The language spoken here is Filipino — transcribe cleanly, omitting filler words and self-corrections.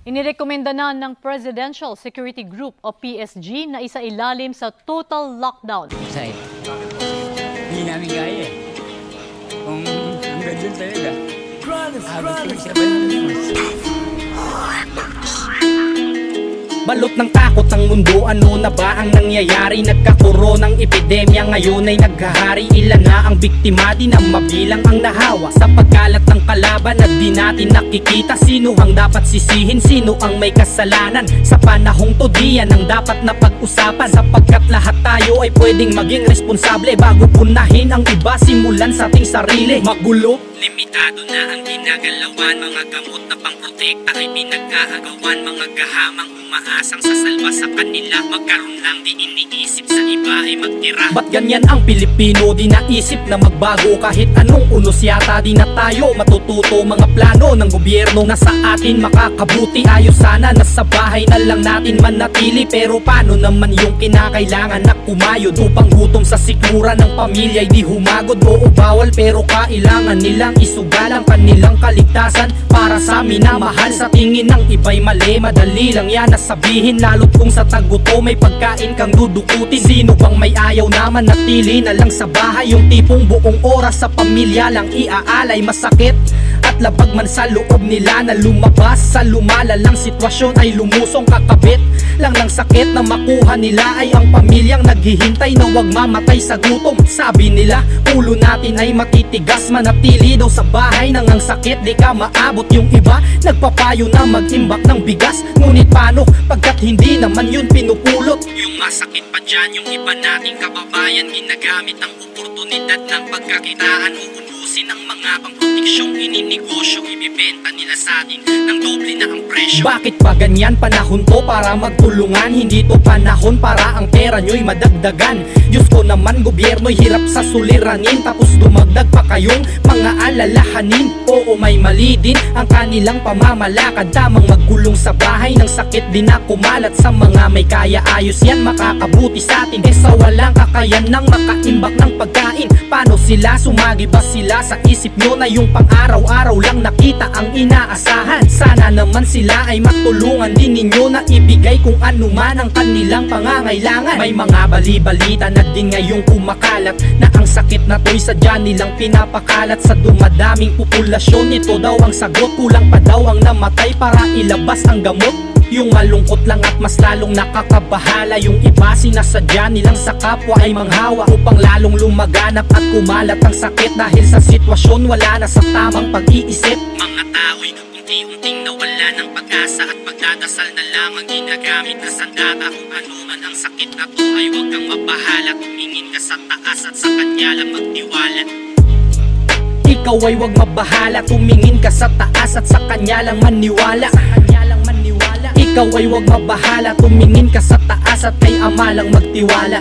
Inirekomenda na ng Presidential Security Group o PSG na isailalim sa total lockdown. Sa'yo, hindi namin kaya eh. Kung hanggang dun talaga, abot kami sa Balot ng takot ang mundo, ano na ba ang nangyayari? Nagkakaroon ng epidemya, ngayon ay naghahari. Ilan na ang biktima, di na mabilang ang nahawa sa pagkalat ng kalaban at di natin nakikita. Sino ang dapat sisihin, sino ang may kasalanan? Sa panahong to, diyan ang dapat na pag-usapan, sapagkat lahat tayo ay pwedeng maging responsable bago punahin ang iba, simulan sa ating sarili. Magulo, limitado na ang ginagalawan, mga gamot na pangprotekta ay pinag-aagawan, mga gahamang umaasang sasalba sa kanila, magkaroon lang di iniisip sa iba ay magtira. Ba't ganyan ang Pilipino, di naisip na magbago? Kahit anong unos yata di na tayo matututo, mga plano ng gobyerno na sa atin makakabuti. Ayos sana nasa bahay na lang natin manatili, pero paano naman yung kinakailangan na kumayod upang gutom sa sikmura ng pamilya ay di humagod? Oo, bawal pero kailangan nilang isugal ang kanilang kaligtasan para sa minamahal. Sa tingin ng iba'y mali, madali lang yan sabihin, lalo't kung sa taguto may pagkain kang dudukutin. Sino bang may ayaw naman natili na lang sa bahay? Yung tipong buong oras sa pamilya lang iaalay, masakit at labag man sa loob nila na lumabas sa lumalalang sitwasyon ay lumusong kakabit lang ng sakit na makuha nila ay ang pamilyang naghihintay na wag mamatay sa gutom. Sabi nila ulo natin ay matitigas, manatili daw sa bahay nang ang sakit di ka maabot. Yung iba nagpapayo na mag-imbak ng bigas, ngunit paano pagkat hindi naman yun pinupulot? Yung masakit pa dyan, yung iba nating kababayan ginagamit ang oportunidad ng pagkakitaan, uubusin ang mga pangproteksyong ininegosyo, ibibenta nila sa atin ng doble na ang presyo. Bakit pa ganyan? Panahon to para magtulungan, hindi to panahon para ang pera nyo'y madagdagan. Diyos ko naman, gobyerno'y hirap sa suliranin, tapos dumagdag pa kayong mga alalahanin. Oo, may mali din ang kanilang pamamalakad, tamang magkulong sa bahay ng sakit din na kumalat. Sa mga may kaya ayos yan, makakabuti sa atin. Sa walang kakayan ng makaimbak ng pagkain, paano sila sumagi ba sila sa isip nyo na yung pang-araw-araw lang nakita ang inaasahan? Sana naman sila ay matulungan din ninyo na ibigay kung ano man ang kanilang pangangailangan. May mga bali-balita na din ngayong kumakalat na ang sakit na to'y sadya nilang pinapakalat sa dumadaming populasyon. Ito daw ang sagot, kulang pa daw ang namatay para ilabas ang gamot. Yung malungkot lang at mas lalong nakakabahala, yung iba sinasadya nilang sa kapwa ay manghawa upang lalong lumaganap at kumalat ang sakit dahil sa sitwasyon wala na sa tamang pag-iisip. Mga tao'y unti-unting nawala ng pag-asa at pagdadasal na lang ang ginagamit na sandata. Kung ano man ang sakit na to ay huwag kang mabahala, tumingin ka sa taas at sa kanya lang magtiwala. Ikaw ay huwag mabahala, tumingin ka sa taas at sa kanya lang maniwala. Ikaw ay huwag mabahala, tumingin ka sa taas at kay Ama lang magtiwala.